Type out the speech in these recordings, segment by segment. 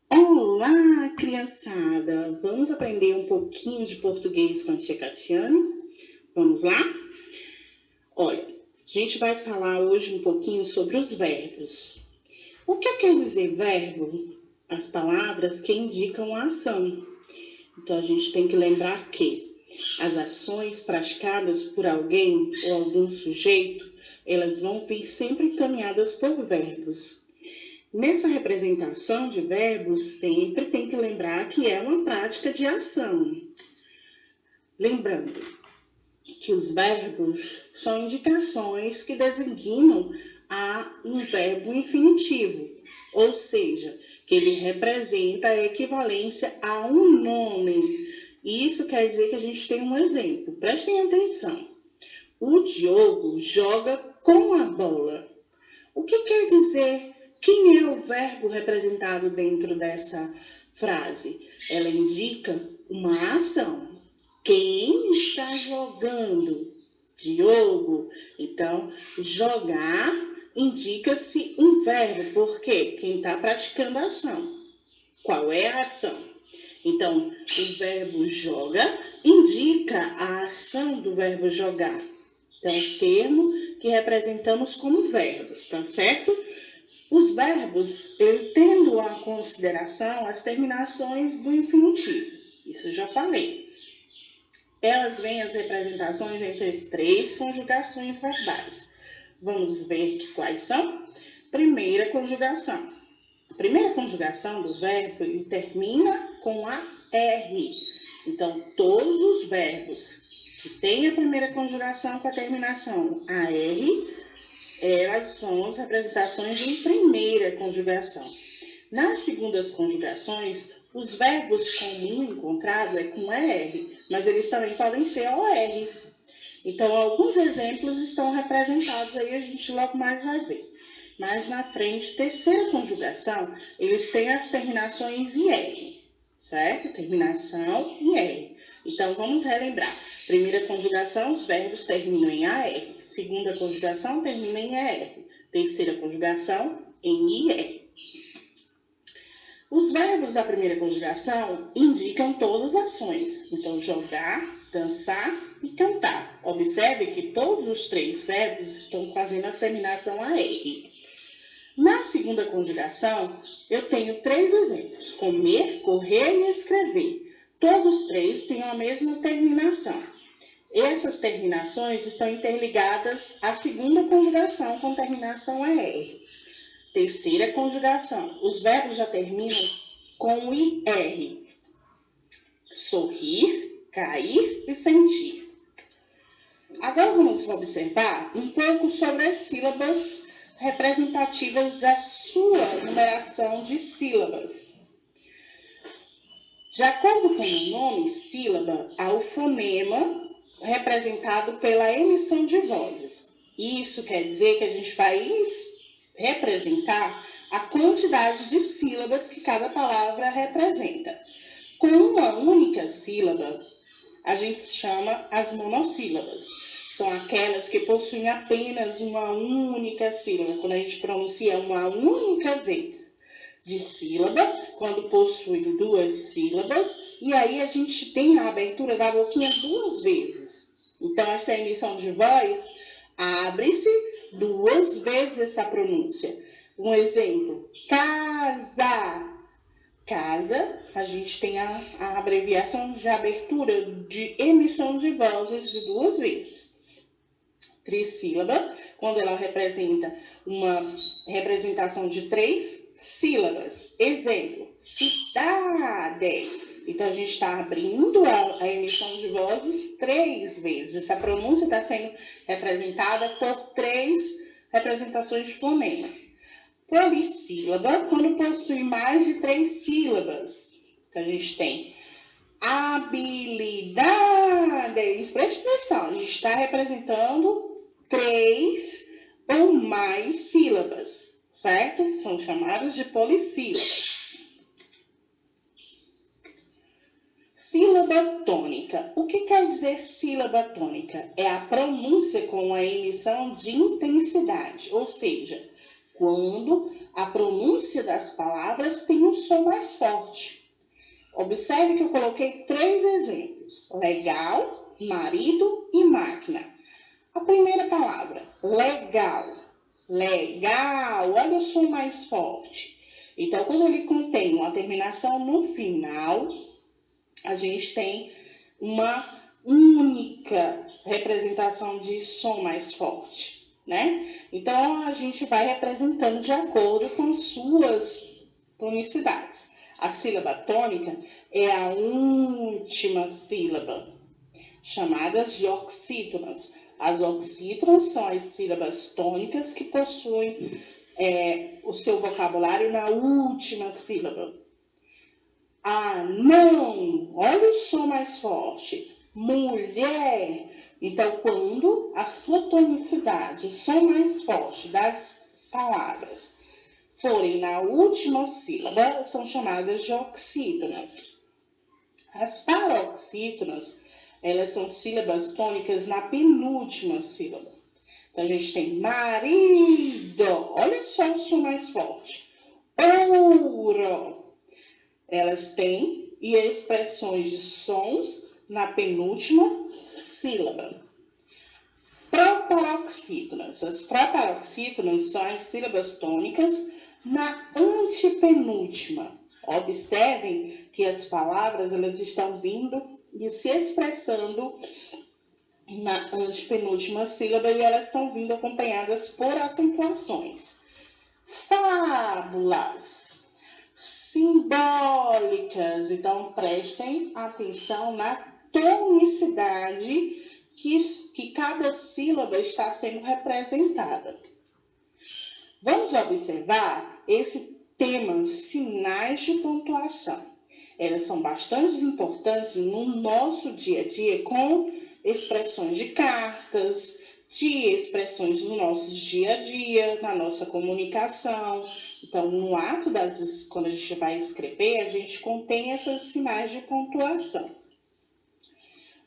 Olá, criançada! Vamos aprender um pouquinho de português com a tia Catiane? Vamos lá? Olha, a gente vai falar hoje um pouquinho sobre os verbos. O que quer dizer verbo? As palavras que indicam a ação. Então, a gente tem que lembrar que as ações praticadas por alguém ou algum sujeito, elas vão vir sempre encaminhadas por verbos. Nessa representação de verbos, sempre tem que lembrar que é uma prática de ação. Lembrando que os verbos são indicações que designam a um verbo infinitivo, ou seja, que ele representa a equivalência a um nome. E isso quer dizer que a gente tem um exemplo. Prestem atenção. O Diogo joga com a bola. O que quer dizer? Quem é o verbo representado dentro dessa frase? Ela indica uma ação. Quem está jogando? Diogo. Então, jogar indica-se um verbo. Por quê? Quem está praticando a ação. Qual é a ação? Então, o verbo joga indica a ação do verbo jogar. Então, termo que representamos como verbos, tá certo? Os verbos, eu tendo a consideração as terminações do infinitivo. Isso eu já falei. Elas vêm as representações entre 3 conjugações verbais. Vamos ver quais são? Primeira conjugação. A primeira conjugação do verbo ele termina com a R. Então, todos os verbos que têm a primeira conjugação com a terminação AR, elas são as representações de primeira conjugação. Nas segundas conjugações, os verbos com um encontrado é com ER, mas eles também podem ser OR. Então, alguns exemplos estão representados aí, a gente logo mais vai ver. Mas na frente, terceira conjugação, eles têm as terminações em R, certo? Terminação em R. Então, vamos relembrar. Primeira conjugação, os verbos terminam em AR. Segunda conjugação, termina em ER. Terceira conjugação, em IR. Os verbos da primeira conjugação indicam todas as ações. Então, jogar, dançar e cantar. Observe que todos os 3 verbos estão fazendo a terminação AR. Na segunda conjugação, eu tenho 3 exemplos: comer, correr e escrever. Todos 3 têm a mesma terminação. Essas terminações estão interligadas à segunda conjugação com terminação ER. Terceira conjugação, os verbos já terminam com IR. Sorrir, cair e sentir. Agora vamos observar um pouco sobre as sílabas representativas da sua numeração de sílabas. De acordo com o nome sílaba, há o fonema representado pela emissão de vozes. Isso quer dizer que a gente vai representar a quantidade de sílabas que cada palavra representa. Com uma única sílaba, a gente chama as monossílabas. São aquelas que possuem apenas uma única sílaba, quando a gente pronuncia uma única vez. De sílaba, quando possui 2 sílabas, e aí a gente tem a abertura da boquinha 2 vezes. Então, essa emissão de voz abre-se 2 vezes essa pronúncia. Um exemplo, casa. Casa, a gente tem a abreviação de abertura de emissão de vozes de 2 vezes. Trissílaba, quando ela representa uma representação de 3 sílabas. Exemplo, cidade. Então, a gente está abrindo a emissão de vozes 3 vezes. Essa pronúncia está sendo representada por 3 representações de fonemas. Polissílaba, quando possui mais de 3 sílabas. Então, a gente tem habilidade. Preste atenção, a gente está representando 3 ou mais sílabas, certo? São chamadas de polissílabas. Sílaba tônica. O que quer dizer sílaba tônica? É a pronúncia com a emissão de intensidade, ou seja, quando a pronúncia das palavras tem um som mais forte. Observe que eu coloquei 3 exemplos: legal, marido e máquina. A primeira palavra, legal. Legal, olha o som mais forte. Então, quando ele contém uma terminação no final, a gente tem uma única representação de som mais forte, né? Então, a gente vai representando de acordo com suas tonicidades. A sílaba tônica é a última sílaba, chamadas de oxítonas. As oxítonas são as sílabas tônicas que possuem o seu vocabulário na última sílaba. Não, olha o som mais forte. Mulher. Então, quando a sua tonicidade, o som mais forte das palavras forem na última sílaba, são chamadas de oxítonas. As paroxítonas, elas são sílabas tônicas na penúltima sílaba. Então, a gente tem marido. Olha só o som mais forte. Ouro. Elas têm expressões de sons na penúltima sílaba. Proparoxítonas. As proparoxítonas são as sílabas tônicas na antepenúltima. Observem que as palavras elas estão vindo e se expressando na antepenúltima sílaba e elas estão vindo acompanhadas por acentuações. Fábulas simbólicas. Então, prestem atenção na tonicidade que cada sílaba está sendo representada. Vamos observar esse tema, sinais de pontuação. Elas são bastante importantes no nosso dia a dia com expressões de cartas, de expressões do nosso dia a dia, na nossa comunicação. Então, no ato quando a gente vai escrever, a gente contém esses sinais de pontuação.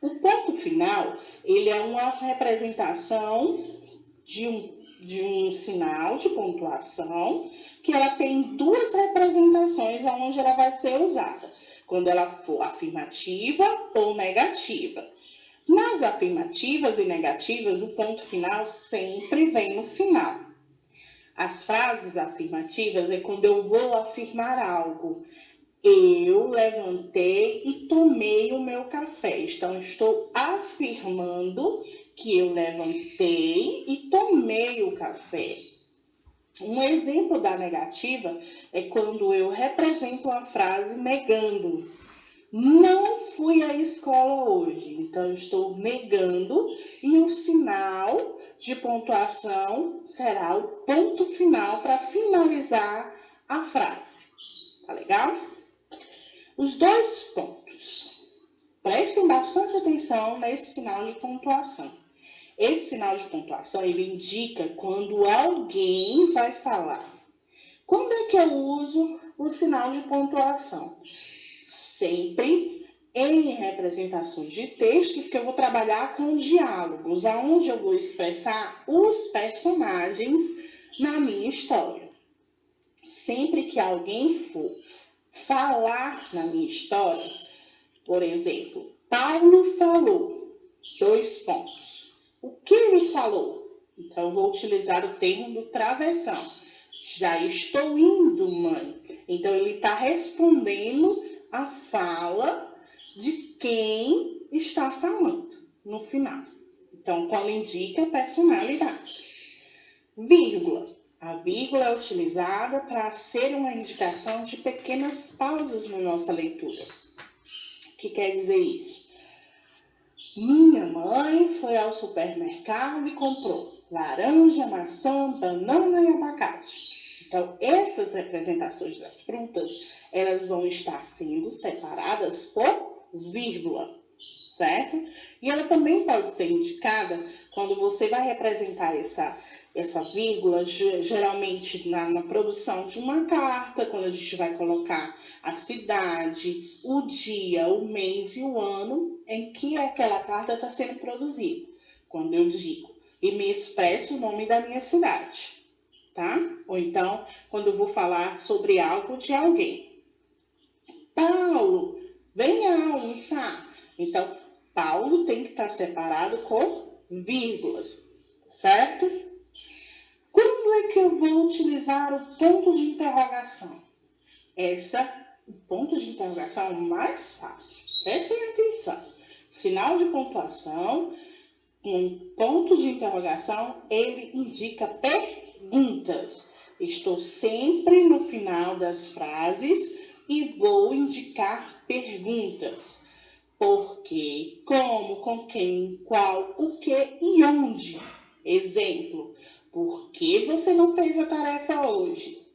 O ponto final, ele é uma representação de um sinal de pontuação que ela tem 2 representações onde ela vai ser usada, quando ela for afirmativa ou negativa. Nas afirmativas e negativas, o ponto final sempre vem no final. As frases afirmativas é quando eu vou afirmar algo. Eu levantei e tomei o meu café. Então, estou afirmando que eu levantei e tomei o café. Um exemplo da negativa é quando eu represento a frase negando. Não fui à escola hoje. Então, eu estou negando e o sinal de pontuação será o ponto final para finalizar a frase. Tá legal? Os 2 pontos. Prestem bastante atenção nesse sinal de pontuação. Esse sinal de pontuação, ele indica quando alguém vai falar. Quando é que eu uso o sinal de pontuação? Sempre em representações de textos que eu vou trabalhar com diálogos, onde eu vou expressar os personagens na minha história. Sempre que alguém for falar na minha história, por exemplo, Paulo falou, 2 pontos. O que ele falou? Então, eu vou utilizar o termo do travessão. Já estou indo, mãe. Então, ele está respondendo a fala de quem está falando no final. Então, quando indica personalidade. Vírgula. A vírgula é utilizada para ser uma indicação de pequenas pausas na nossa leitura. O que quer dizer isso? Minha mãe foi ao supermercado e comprou laranja, maçã, banana e abacate. Então, essas representações das frutas, elas vão estar sendo separadas por vírgula, certo? E ela também pode ser indicada quando você vai representar essa vírgula, geralmente na produção de uma carta, quando a gente vai colocar a cidade, o dia, o mês e o ano em que aquela carta está sendo produzida. Quando eu digo e me expresso o nome da minha cidade, tá? Ou então, quando eu vou falar sobre algo de alguém. Paulo, venha almoçar. Então, Paulo tem que estar separado com vírgulas, certo? Quando é que eu vou utilizar o ponto de interrogação? O ponto de interrogação é o mais fácil. Prestem atenção. Sinal de pontuação, um ponto de interrogação, ele indica perguntas. Estou sempre no final das frases e vou indicar perguntas. Por quê, como, com quem, qual, o que e onde. Exemplo, por que você não fez a tarefa hoje?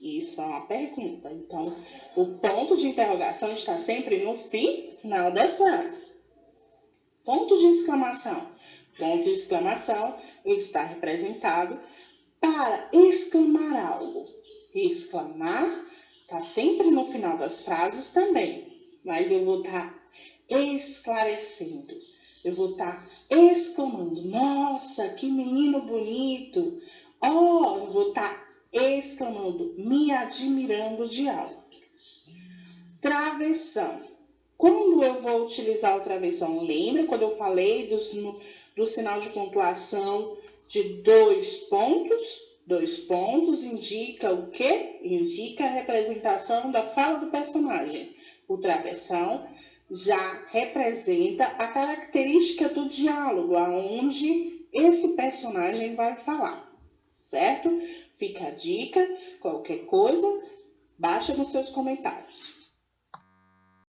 Isso é uma pergunta. Então, o ponto de interrogação está sempre no final das frases. Ponto de exclamação. Ponto de exclamação está representado para exclamar algo. Exclamar está sempre no final das frases também. Mas eu vou estar esclarecendo. Eu vou estar exclamando. Nossa, que menino bonito. Eu vou estar exclamando, me admirando de algo. Travessão. Quando eu vou utilizar o travessão? Lembra quando eu falei do sinal de pontuação de 2 pontos? 2 pontos indica o quê? Indica a representação da fala do personagem. O travessão já representa a característica do diálogo, aonde esse personagem vai falar, certo? Fica a dica, qualquer coisa, baixa nos seus comentários.